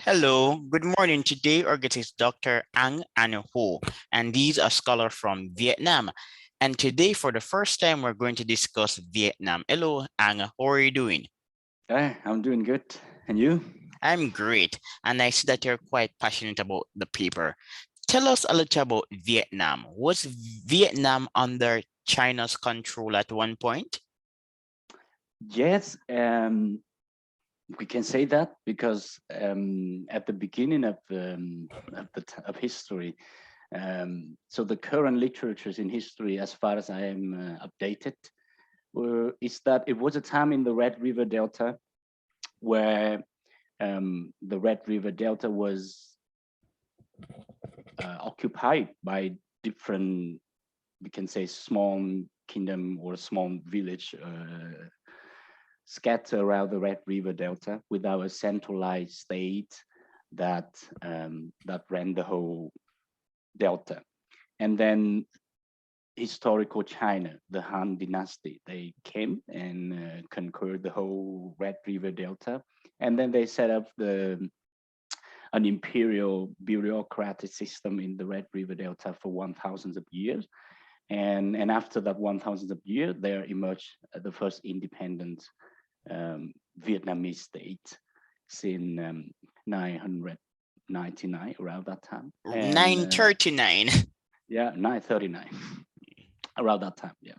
Hello, good morning. Today our guest is Dr. Hoang Ang Ho, and these are scholars from Vietnam. And today, for the first time, we're going to discuss Vietnam. Hello, Ang, how are you doing? I'm doing good. And you? I'm great, and I see that you're quite passionate about the paper. Tell us a little about Vietnam. Was Vietnam under China's control at one point? Yes, we can say that because at the beginning of history, so the current literatures in history, as far as I am updated, is that it was a time in the Red River Delta where the Red River Delta was occupied by different, we can say, small kingdom or small village scattered around the Red River Delta without a centralized state that ran the whole delta. And then historical China, the Han Dynasty, they came and conquered the whole Red River Delta, and then they set up an imperial bureaucratic system in the Red River Delta for 1,000 of years. And after that 1,000 of years, there emerged the first independent Vietnamese state since 999, around that time. And 939. yeah, 939, around that time, yeah.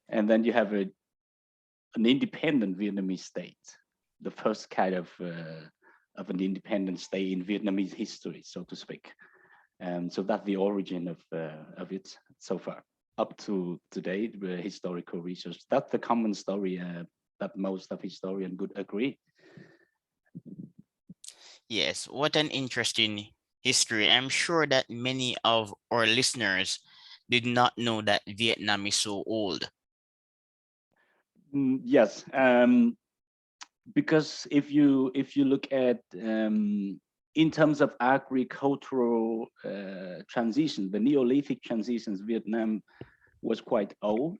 And then you have an independent Vietnamese state, the first kind of an independent state in Vietnamese history, so to speak. And so that's the origin of it so far. Up to today, the historical research, that's the common story that most of historians would agree. Yes, what an interesting history. I'm sure that many of our listeners did not know that Vietnam is so old. Yes, because if you look at in terms of agricultural transition, the Neolithic transitions, Vietnam was quite old.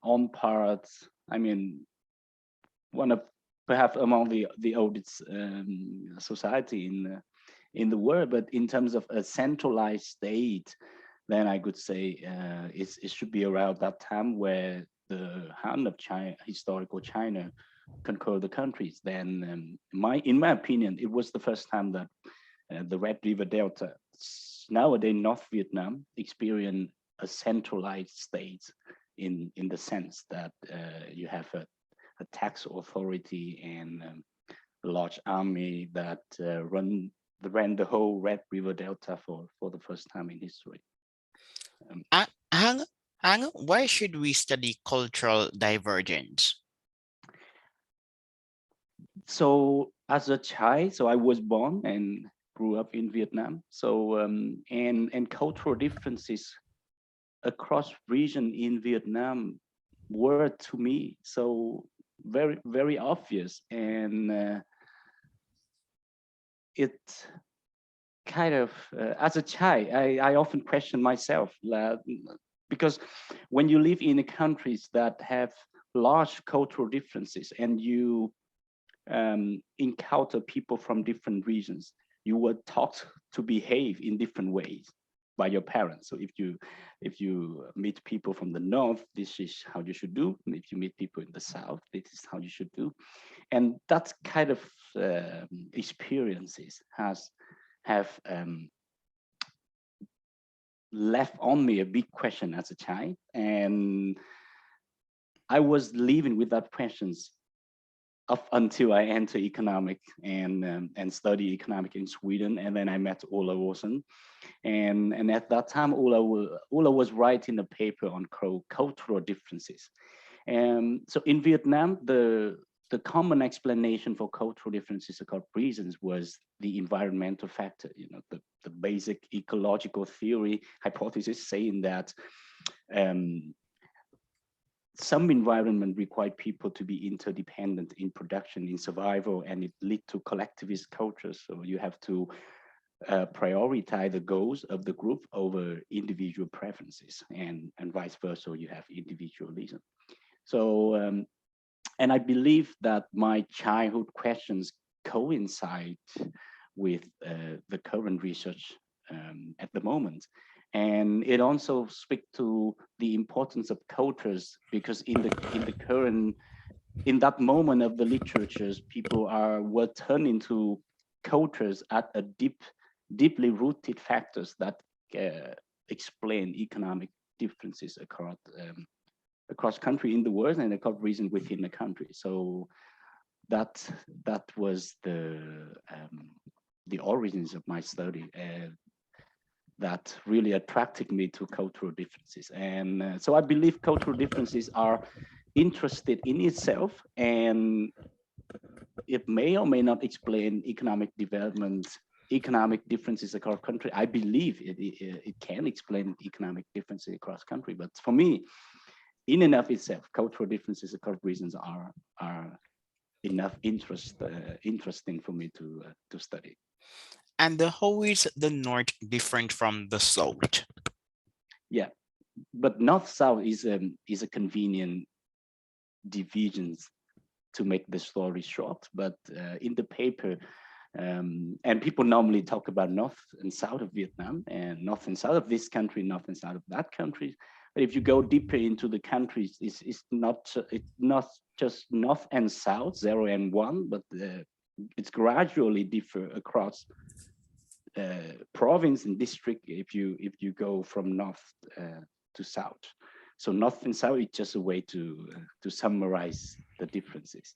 On parts, I mean, one of perhaps among the oldest society in the world. But in terms of a centralized state, then I could say it should be around that time where the Han of China, historical China, conquered the countries. Then, in my opinion, it was the first time that the Red River Delta, nowadays North Vietnam, experienced a centralized state in the sense that you have a tax authority and a large army that ran the whole Red River Delta for the first time in history. Hang, why should we study cultural divergence? So as a child, so I was born and grew up in Vietnam. So and cultural differences across region in Vietnam were to me so very obvious, and it kind of as a child I often question myself because when you live in countries that have large cultural differences and you encounter people from different regions, you were taught to behave in different ways by your parents. So if you meet people from the north, this is how you should do. And if you meet people in the south, this is how you should do. And that kind of experiences have left on me a big question as a child, and I was living with that questions up until I entered economic and study economic in Sweden, and then I met Ola Olsen, and at that time Ola was writing a paper on cultural differences, and so in Vietnam the common explanation for cultural differences occurred reasons was the environmental factor, the basic ecological theory hypothesis saying that some environment require people to be interdependent in production, in survival, and it lead to collectivist cultures. So you have to prioritize the goals of the group over individual preferences, and vice versa. You have individualism. So, and I believe that my childhood questions coincide with the current research at the moment. And it also speaks to the importance of cultures, because in the current, in that moment of the literatures, people were turning to cultures at a deeply rooted factors that explain economic differences across country in the world and across region within the country. So that was the origins of my study. That really attracted me to cultural differences. And so I believe cultural differences are interested in itself, and it may or may not explain economic development, economic differences across country. I believe it can explain economic differences across country, but for me, in and of itself, cultural differences across regions are enough interesting for me to study. And how is the North different from the South? Yeah, but North-South is a convenient divisions to make the story short. But in the paper, and people normally talk about North and South of Vietnam, and North and South of this country, North and South of that country. But if you go deeper into the countries, it's not just North and South, 0 and 1, but it's gradually differ across province and district if you go from North to South. So North and South is just a way to summarize the differences.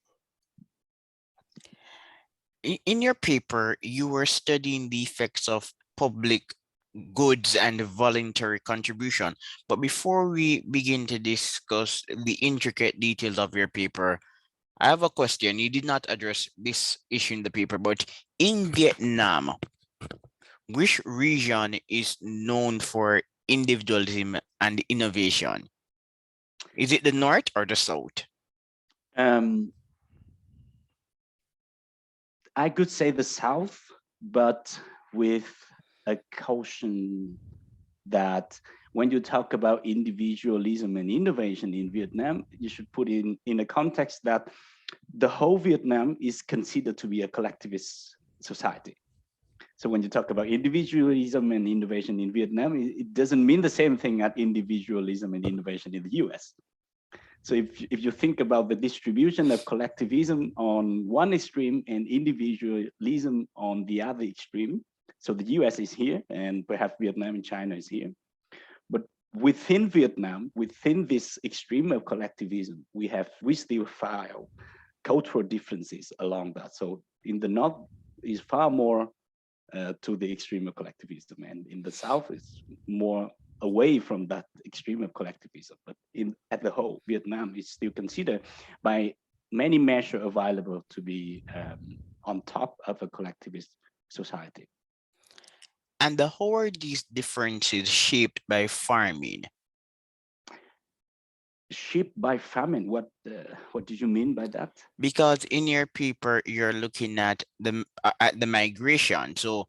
In your paper, you were studying the effects of public goods and voluntary contribution. But before we begin to discuss the intricate details of your paper, I have a question. You did not address this issue in the paper, but in Vietnam, which region is known for individualism and innovation? Is it the North or the South? I could say the South, but with a caution that when you talk about individualism and innovation in Vietnam, you should put in a context that the whole Vietnam is considered to be a collectivist society. So when you talk about individualism and innovation in Vietnam, it doesn't mean the same thing as individualism and innovation in the US. So if you think about the distribution of collectivism on one extreme and individualism on the other extreme, so the US is here and perhaps Vietnam and China is here. But within Vietnam, within this extreme of collectivism, we still file cultural differences along that. So in the North is far more to the extreme of collectivism, and in the South is more away from that extreme of collectivism. But at the whole, Vietnam is still considered by many measures available to be on top of a collectivist society. And how are these differences shaped by farming? Shaped by famine. What did you mean by that? Because in your paper, you're looking at the migration. So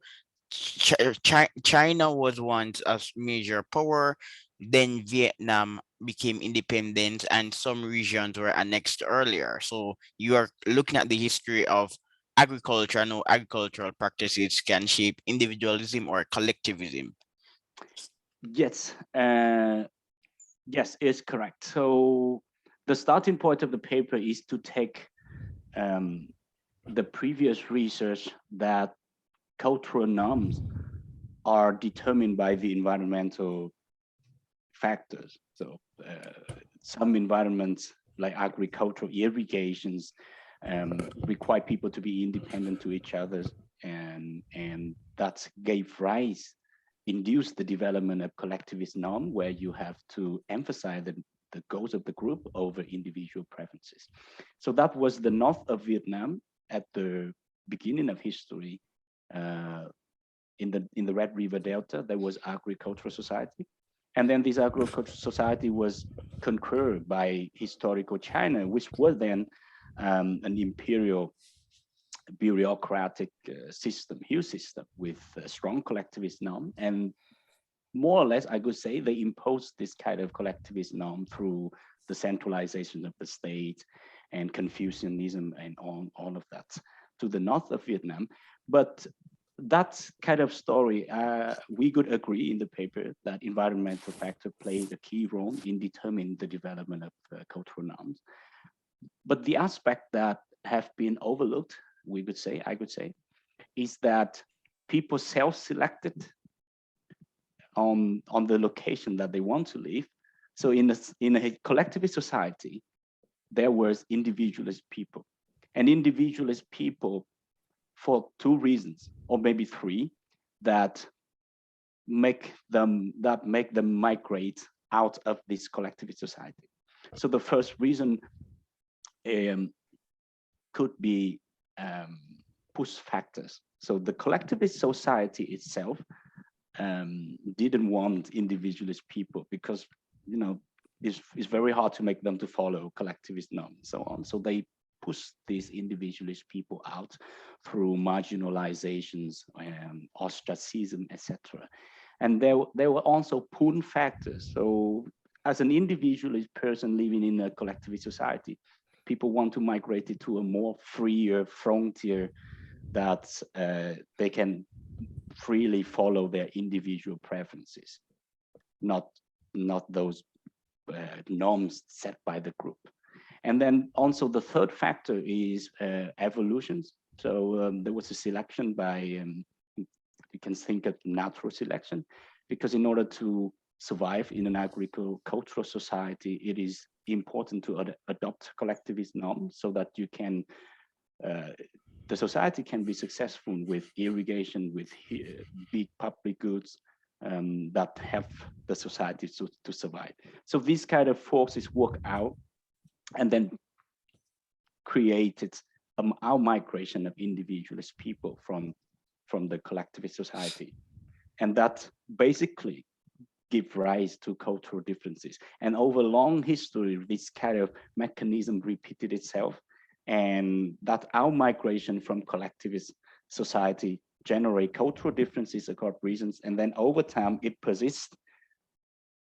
China was once a major power, then Vietnam became independent, and some regions were annexed earlier. So you are looking at the history of agriculture and how agricultural practices can shape individualism or collectivism. Yes, yes, it's correct. So the starting point of the paper is to take the previous research that cultural norms are determined by the environmental factors. So some environments like agricultural irrigations require people to be independent to each other, and that gave rise, induced the development of collectivist norm where you have to emphasize the goals of the group over individual preferences. So that was the north of Vietnam at the beginning of history. In the Red River Delta, there was agricultural society. And then this agricultural society was conquered by historical China, which was then an imperial bureaucratic system, huge system with a strong collectivist norm. And more or less, I could say they imposed this kind of collectivist norm through the centralization of the state and Confucianism and all of that. to the north of Vietnam. But that kind of story, we could agree in the paper that environmental factor played a key role in determining the development of cultural norms. But the aspect that have been overlooked, I could say, is that people self-selected on the location that they want to live. So in a collectivist society, there was individualist people, and individualist people for two reasons, or maybe three, that make them migrate out of this collectivist society. So the first reason could be push factors. So the collectivist society itself didn't want individualist people because, you know, it's very hard to make them to follow collectivist norms and so on. So they push these individualist people out through marginalizations, ostracism, etc. And there were also pull factors. So as an individualist person living in a collectivist society, people want to migrate it to a more freer frontier that they can freely follow their individual preferences, not those norms set by the group. And then also the third factor is evolutions. So there was a selection by, you can think of natural selection, because in order to survive in an agricultural society, it is important to adopt collectivist norms so that you can, the society can be successful with irrigation, with big public goods that help the society to survive. So these kind of forces work out and then created our migration of individualist people from the collectivist society. And that basically give rise to cultural differences. And over long history, this kind of mechanism repeated itself, and that our migration from collectivist society generate cultural differences across regions. And then over time, it persists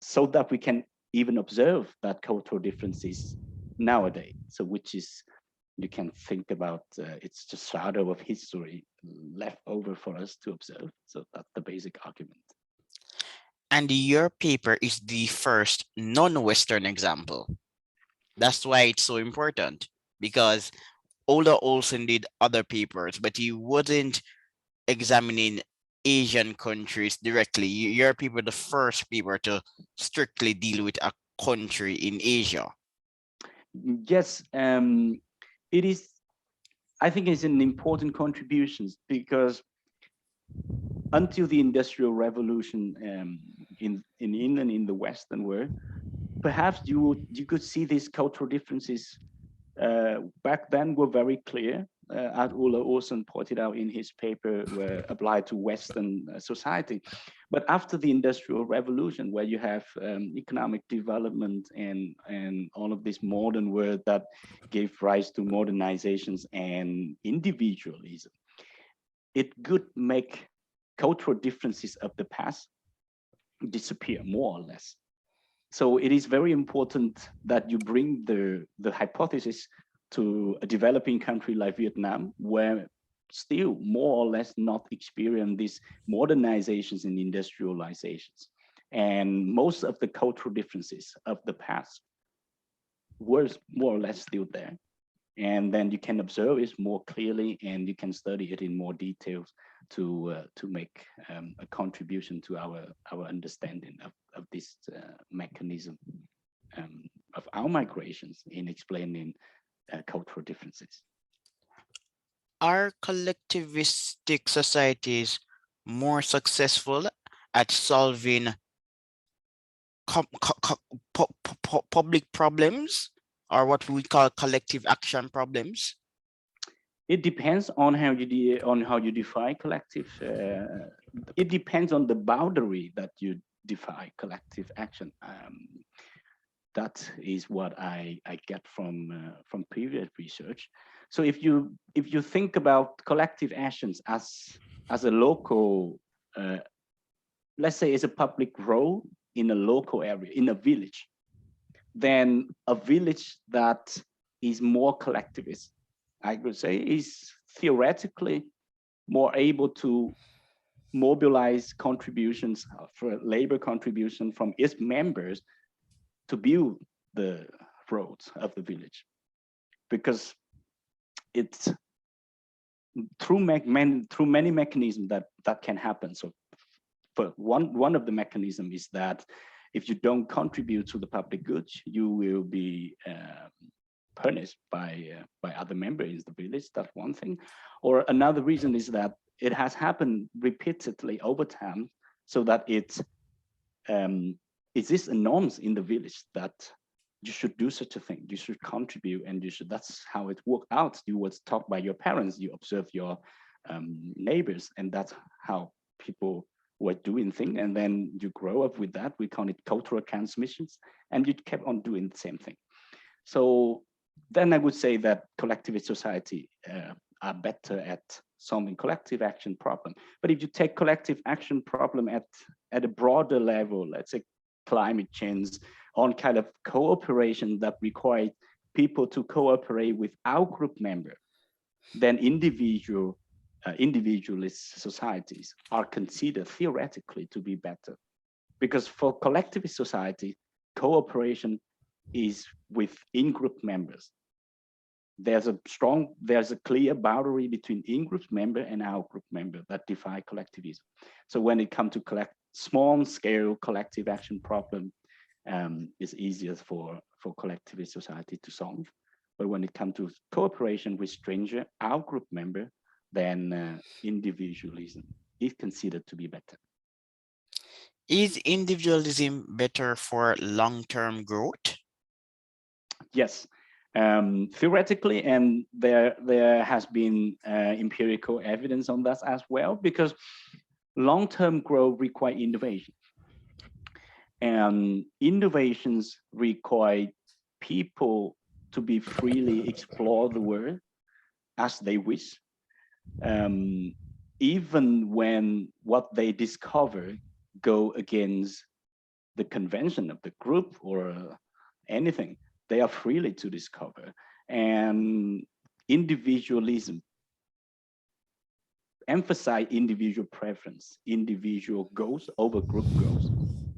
so that we can even observe that cultural differences nowadays. So which is, you can think about, it's just shadow of history left over for us to observe. So that's the basic argument. And your paper is the first non-Western example. That's why it's so important, because Ola Olson did other papers, but he wasn't examining Asian countries directly. Your paper, the first paper to strictly deal with a country in Asia. Yes, it is. I think it's an important contribution because until the Industrial Revolution in England, in the Western world, perhaps you could see these cultural differences back then were very clear, as Ola Olson pointed out in his paper, were applied to Western society. But after the Industrial Revolution, where you have economic development and all of this modern world that gave rise to modernizations and individualism, it could make cultural differences of the past disappear more or less. So it is very important that you bring the hypothesis to a developing country like Vietnam, where still more or less not experience these modernizations and industrializations. And most of the cultural differences of the past were more or less still there. And then you can observe it more clearly, and you can study it in more details to make a contribution to our understanding of this mechanism of our migrations in explaining cultural differences. Are collectivistic societies more successful at solving public problems, or what we call collective action problems? It depends on how you define collective. It depends on the boundary that you define collective action. That is what I get from previous research. So if you think about collective actions as a local, let's say, as a public role in a local area, in a village, then a village that is more collectivist, I would say, is theoretically more able to mobilize contributions for labor contribution from its members to build the roads of the village, because it's through many mechanisms that can happen. So for one of the mechanisms is that if you don't contribute to the public goods, you will be punished by other members in the village. That's one thing. Or another reason is that it has happened repeatedly over time, so that it exists a norms in the village that you should do such a thing, you should contribute, and you should, that's how it worked out. You was taught by your parents, you observe your neighbors, and that's how people were doing things. And then you grow up with that. We call it cultural transmissions, and you kept on doing the same thing. So then I would say that collectivist society are better at solving collective action problem. But if you take collective action problem at a broader level, let's say climate change, on kind of cooperation that require people to cooperate with our group member, then individualist societies are considered theoretically to be better. Because for collectivist society, cooperation is with in-group members. There's a clear boundary between in-group member and out-group member that define collectivism. So when it comes to small-scale collective action problem, it's easier for collectivist society to solve. But when it comes to cooperation with stranger, out-group member, then individualism is considered to be better. Is individualism better for long-term growth? Yes. Theoretically, and there has been empirical evidence on that as well, because long-term growth require innovation, and innovations require people to be freely explore the world as they wish, even when what they discover go against the convention of the group or anything. They are freely to discover. And individualism emphasize individual preference, individual goals over group goals.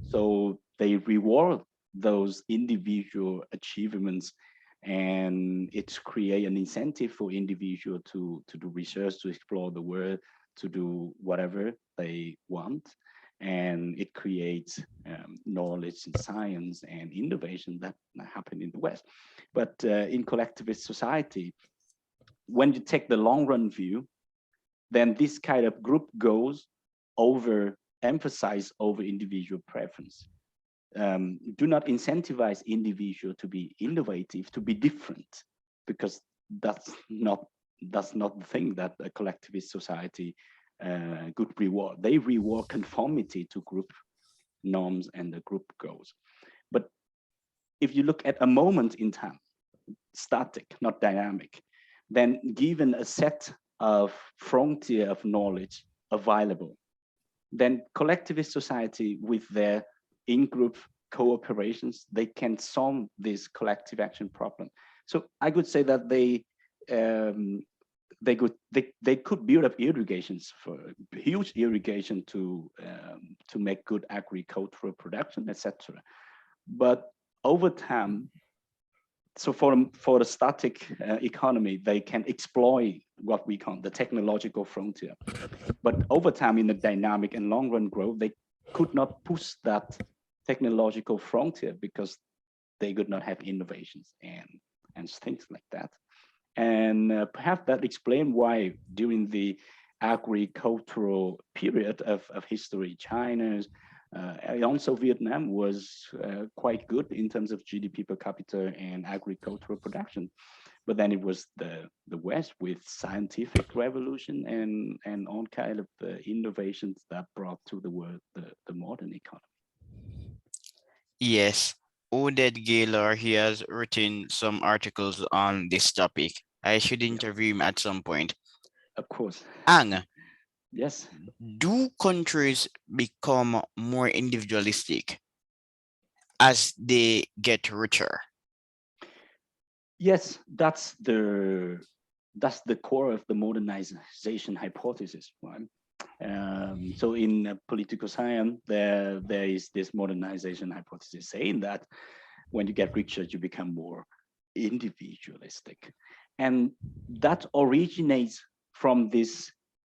So they reward those individual achievements, and it create an incentive for individual to do research, to explore the world, to do whatever they want. And it creates knowledge and science and innovation that happen in the West. But in collectivist society, when you take the long run view, then this kind of group goals emphasize over individual preference. Do not incentivize individual to be innovative, to be different, because that's not the thing that a collectivist society good reward. They reward conformity to group norms and the group goals. But if you look at a moment in time, static, not dynamic, then given a set of frontier of knowledge available, then collectivist society with their in-group cooperations, they can solve this collective action problem. So I could say that they could build up irrigations, for huge irrigation to make good agricultural production, etc. But over time, so for the static economy, they can exploit what we call the technological frontier. But over time, in the dynamic and long run growth, they could not push that technological frontier because they could not have innovations and things like that. And perhaps that explains why during the agricultural period of history, China's and also Vietnam was quite good in terms of GDP per capita and agricultural production. But then it was the West with scientific revolution and all kind of innovations that brought to the world the modern economy. Yes, Oded Gaylor, he has written some articles on this topic. I should interview him at some point. Of course. Ang, yes. Do countries become more individualistic as they get richer? Yes, that's the that's the core of the modernization hypothesis, right? So in political science, there is this modernization hypothesis saying that when you get richer, you become more individualistic. And that originates from this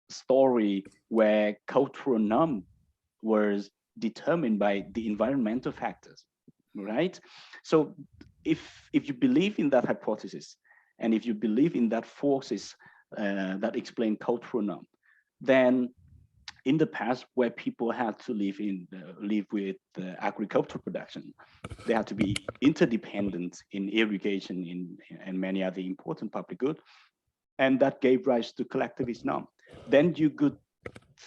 story where cultural norm was determined by the environmental factors, right? So if you believe in that hypothesis, and if you believe in that forces that explain cultural norm, then in the past, where people had to live with agricultural production, they had to be interdependent in irrigation and many other important public goods, and that gave rise to collectivist norm. Then you could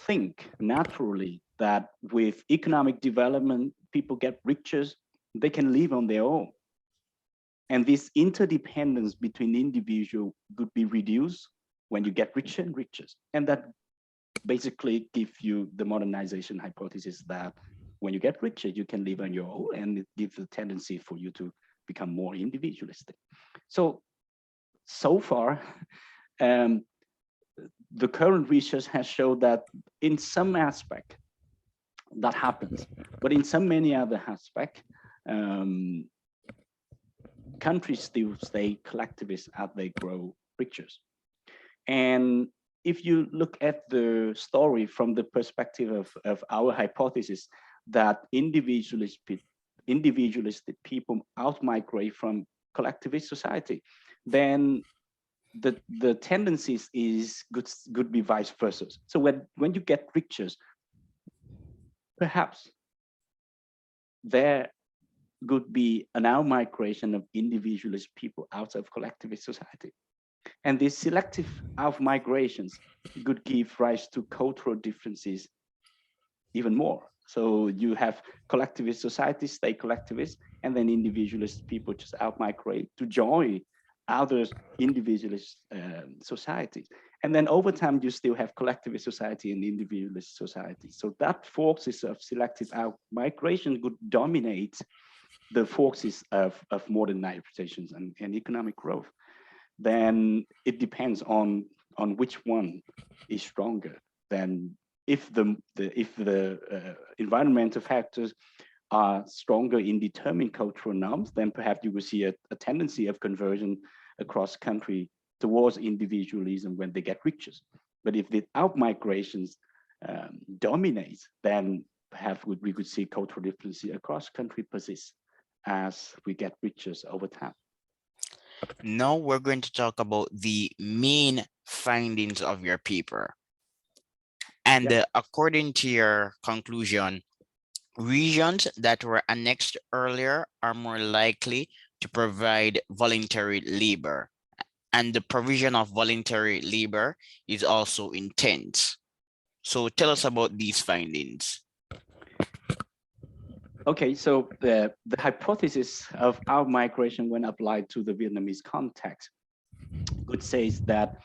think naturally that with economic development, people get richer, they can live on their own. And this interdependence between individuals could be reduced when you get richer and richer. And that basically give you the modernization hypothesis that when you get richer, you can live on your own, and it gives a tendency for you to become more individualistic. So far, the current research has shown that in some aspect that happens, but in some many other aspect, countries still stay collectivist as they grow richer. And if you look at the story from the perspective of our hypothesis that individualistic people out-migrate from collectivist society, then the tendencies is could be vice versa. So when you get richer, perhaps there could be an out-migration of individualist people out of collectivist society. And these selective out-migrations could give rise to cultural differences even more. So you have collectivist societies stay collectivist, and then individualist people just out-migrate to join other individualist societies. And then over time, you still have collectivist society and individualist society. So that forces of selective out-migration could dominate the forces of modernizations and economic growth. Then it depends on which one is stronger. Then if the environmental factors are stronger in determining cultural norms, then perhaps you will see a tendency of conversion across country towards individualism when they get richer. But if the out-migrations dominates, then perhaps we could see cultural differences across country persist as we get richer over time. Now we're going to talk about the main findings of your paper. And Yep. According to your conclusion, regions that were annexed earlier are more likely to provide voluntary labor, and the provision of voluntary labor is also intense. So tell us about these findings. Okay, so the hypothesis of our migration when applied to the Vietnamese context could say that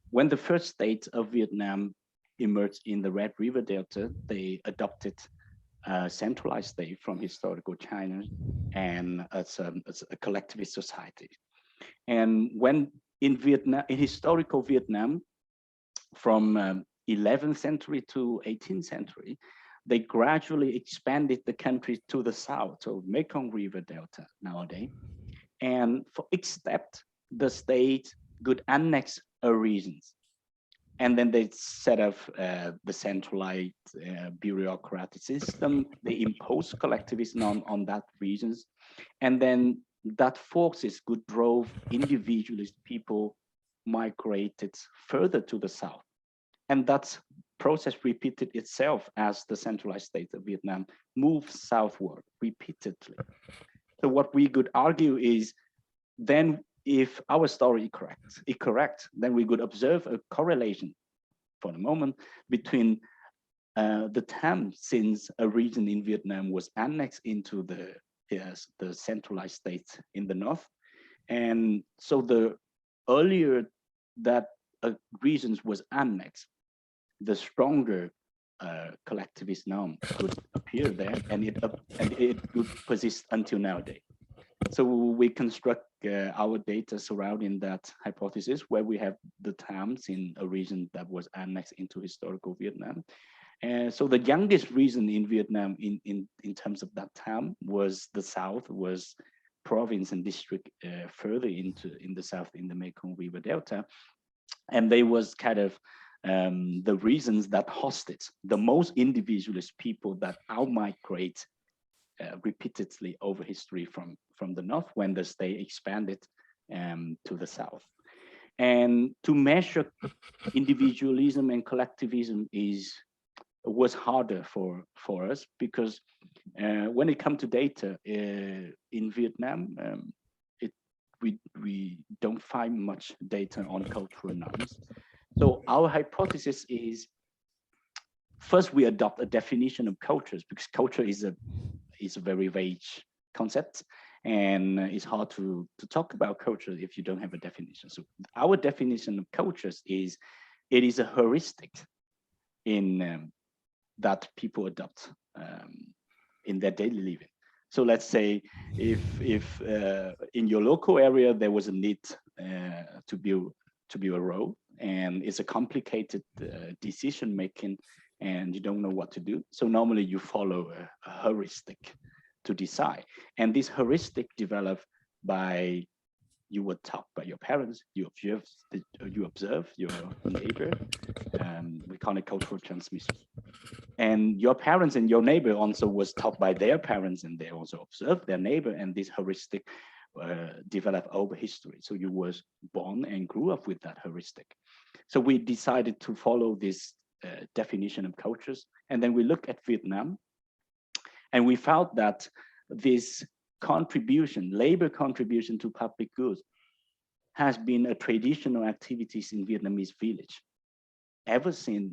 when the first state of Vietnam emerged in the Red River Delta, they adopted a centralized state from historical China and as a collectivist society. And when in Vietnam, in historical Vietnam, from 11th century to 18th century, they gradually expanded the country to the south, so Mekong River Delta nowadays. And for each step, the state could annex a region. And then they set up the centralized bureaucratic system. They impose collectivism on that regions. And then that forces could drove individualist people migrated further to the south. And that process repeated itself as the centralized state of Vietnam moved southward repeatedly. So what we could argue is then if our story is correct, then we could observe a correlation for the moment between the time since a region in Vietnam was annexed into the centralized state in the north. And so the earlier that a region was annexed, the stronger collectivist norm could appear there, and it could persist until nowadays. So we construct our data surrounding that hypothesis, where we have the towns in a region that was annexed into historical Vietnam. And so the youngest region in Vietnam in terms of that town was the south, was province and district further in the south in the Mekong River Delta. And they was kind of the reasons that hosted the most individualist people that outmigrate repeatedly over history from the north when the state expanded to the south. And to measure individualism and collectivism was harder for us because when it comes to data in Vietnam, we don't find much data on cultural norms. So our hypothesis is, first we adopt a definition of cultures, because culture is a very vague concept, and it's hard to talk about culture if you don't have a definition. So our definition of cultures is, it is a heuristic in that people adopt in their daily living. So let's say if in your local area there was a need to build a road, and it's a complicated decision making, and you don't know what to do. So normally you follow a heuristic to decide. And this heuristic developed by, you were taught by your parents, you observe your neighbor, we call it cultural transmission. And your parents and your neighbor also was taught by their parents, and they also observed their neighbor, and this heuristic developed over history. So you was born and grew up with that heuristic. So we decided to follow this definition of cultures. And then we look at Vietnam, and we found that this contribution, labor contribution to public goods, has been a traditional activities in Vietnamese village. Ever since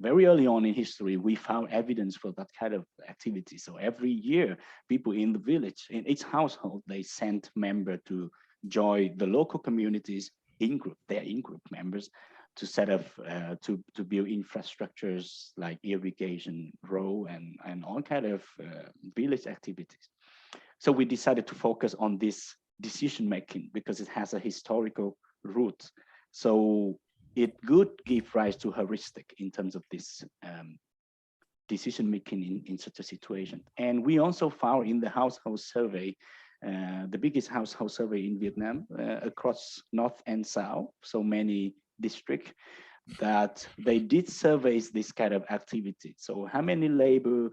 very early on in history, we found evidence for that kind of activity. So every year, people in the village, in each household, they sent member to join the local communities in-group, their in-group members, to set up, to build infrastructures like irrigation, road, and all kind of village activities. So we decided to focus on this decision making because it has a historical root. So it could give rise to heuristic in terms of this decision making in such a situation. And we also found in the household survey, the biggest household survey in Vietnam across North and South, so many districts, that they did surveys this kind of activity. So how many labor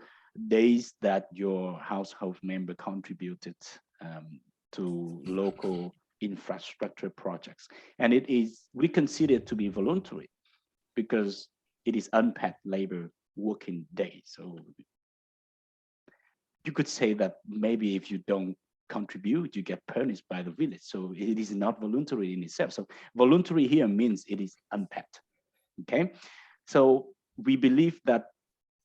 days that your household member contributed to local infrastructure projects. And it is, we consider it to be voluntary because it is unpaid labor working day. So you could say that maybe if you don't contribute, you get punished by the village. So it is not voluntary in itself. So voluntary here means it is unpaid. Okay. So we believe that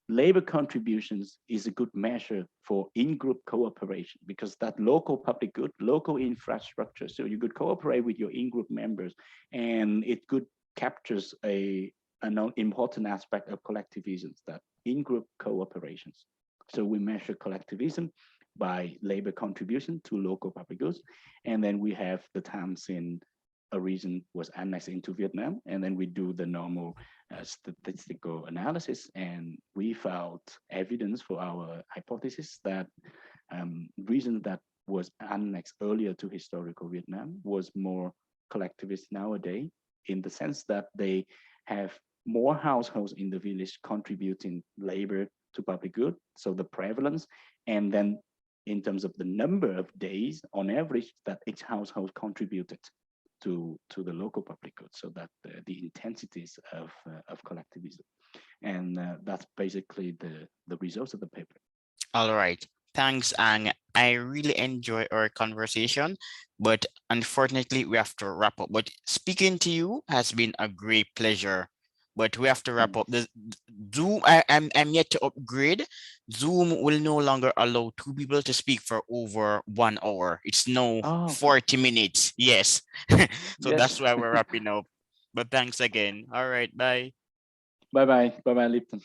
labor contributions is a good measure for in-group cooperation, because that local public good, local infrastructure, so you could cooperate with your in-group members, and it could captures an important aspect of collectivism, that in-group cooperations. So we measure collectivism by labor contribution to local public goods, and then we have the times in a region was annexed into Vietnam, and then we do the normal statistical analysis, and we found evidence for our hypothesis that region that was annexed earlier to historical Vietnam was more collectivist nowadays, in the sense that they have more households in the village contributing labor to public good, so the prevalence, and then in terms of the number of days on average that each household contributed to the local public good, so that the intensities of collectivism. And that's basically the results of the paper. All right. Thanks, Ang. I really enjoy our conversation, but unfortunately we have to wrap up. But speaking to you has been a great pleasure. But we have to wrap up. The Zoom, I'm yet to upgrade. Zoom will no longer allow two people to speak for over 1 hour. It's now 40 minutes. Yes. So yes. that's why we're wrapping up. But thanks again. All right. Bye. Bye-bye. Bye-bye, Lipton.